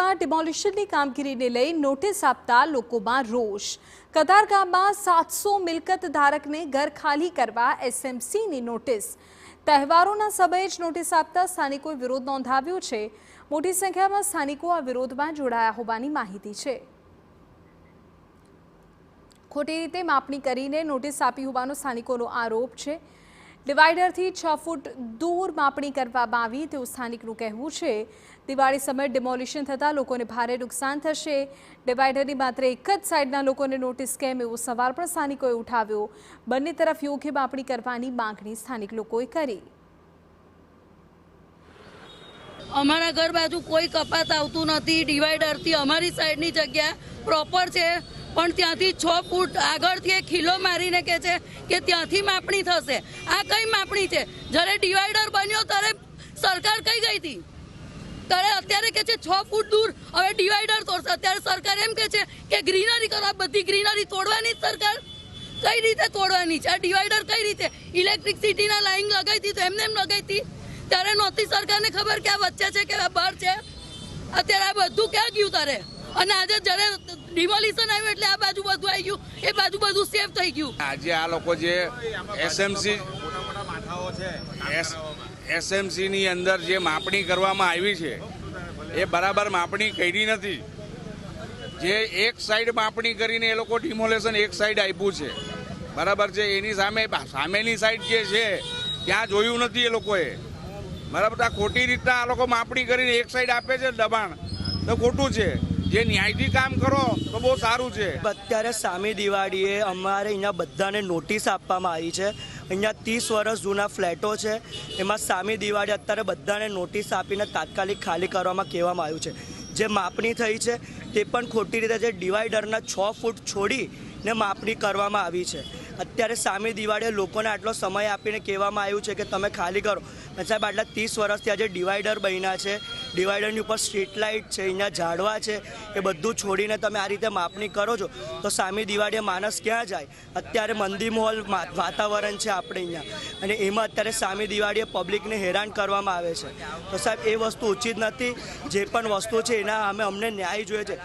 વિસ્તારમાં ડિમોલિશનની કામગીરીને લઈ નોટિસ આપતા લોકોમાં રોષ। કતારગામમાં 700 મિલકત ધારકને ઘર ખાલી કરવા એસએમસીની નોટિસ। તહેવારોના સમયે જ નોટિસ આપતા સ્થાનિકોએ વિરોધ નોંધાવ્યો છે। મોટી સંખ્યામાં સ્થાનિકો આ વિરોધમાં જોડાયા હોવાની માહિતી છે। ખોટી રીતે માપણી કરીને નોટિસ આપી હોવાનો સ્થાનિકોનો આરોપ છે। ડિવાઈડરથી 6 ફૂટ દૂર માપણી કરવામાં આવી તેવું સ્થાનિકનું કહેવું છે। દિવાળી સમયે ડિમોલિશન થતાં લોકોને ભારે નુકસાન થશે। ડિવાઈડરની માત્ર એક જ સાઈડના લોકોને નોટિસ કેમ એવો સવાલ પણ સ્થાનિકોએ ઉઠાવ્યો। બંને તરફ યોગ્ય માપણી કરવાની માંગણી સ્થાનિક લોકોએ કરી। અમારા ઘર બાજુ કોઈ કપાત આવતું નથી। ડિવાઈડરથી અમારી સાઈડની જગ્યા પ્રોપર છે, પણ ત્યાંથી 6 ફૂટ આગળથી એક ખીલો મારીને કહે છે કે ત્યાંથી માપણી થશે। આ કઈ માપણી છે? જ્યારે ડિવાઈડર બન્યો ત્યારે સરકાર કઈ ગઈ હતી? ત્યારે અત્યારે કહે છે 6 ફૂટ દૂર હવે ડિવાઈડર તોડશે। અત્યારે સરકાર એમ કહે છે કે ગ્રીનરી કરો। બધી ગ્રીનરી તોડવાની સરકાર કઈ રીતે તોડવાની છે? આ ડિવાઈડર કઈ રીતે? ઇલેક્ટ્રિસિટીના લાઈન લગાવી હતી તો એમને એમ લગાવી હતી ત્યારે નહોતી સરકારને ખબર કે આ વચ્ચે છે કે આ બહાર છે? અત્યારે આ બધું ક્યાં ગયું તારે? અને આજે જ્યારે ડિમોલિશન આવ્યું એટલે આ બાજુ બધું આવી ગયું, એ બાજુ બધું સેફ થઈ ગયું। આજે આ લોકો જે એસએમસી ની અંદર જે માપણી કરવામાં આવી છે એ બરાબર માપણી કરી નથી। જે એક સાઈડ માપણી કરીને એ લોકો ડિમોલેશન એક સાઈડ આપ્યું છે, બરાબર છે। એની સામેની સાઈડ જે છે ત્યાં જોયું નથી એ લોકોએ, બરાબર। આ ખોટી રીતના આ લોકો માપણી કરીને એક સાઈડ આપે છે દબાણ, તો ખોટું છે। જે ન્યાયથી કામ કરો તો બહુ સારું છે। અત્યારે સામી દિવાળીએ અમારે અહીંયા બધાને નોટિસ આપવામાં આવી છે। અહીંયા 30 વર્ષ જૂના ફ્લેટો છે, એમાં સામી દિવાળી અત્યારે બધાને નોટિસ આપીને તાત્કાલિક ખાલી કરવામાં કહેવામાં આવ્યું છે। જે માપણી થઈ છે તે પણ ખોટી રીતે જે ડિવાઈડરના 6 ફૂટ છોડીને માપણી કરવામાં આવી છે। અત્યારે સામી દિવાળીએ લોકોને આટલો સમય આપીને કહેવામાં આવ્યું છે કે તમે ખાલી કરો। સાહેબ, આટલા 30 વર્ષથી આજે ડિવાઈડર બન્યા છે, ડિવાઈડરની ઉપર સ્ટ્રીટ લાઇટ છે, અહીંયા ઝાડવા છે, એ બધું છોડીને તમે આ રીતે માપણી કરો છો તો સામી દિવાળીએ માણસ ક્યાં જાય? અત્યારે મંદી માહોલ વાતાવરણ છે આપણે અહીંયા, અને એમાં અત્યારે સામી દિવાળીએ પબ્લિકને હેરાન કરવામાં આવે છે। તો સાહેબ, એ વસ્તુ ઉચિત નથી। જે પણ વસ્તુ છે એના અમે અમને ન્યાય જોઈએ છે।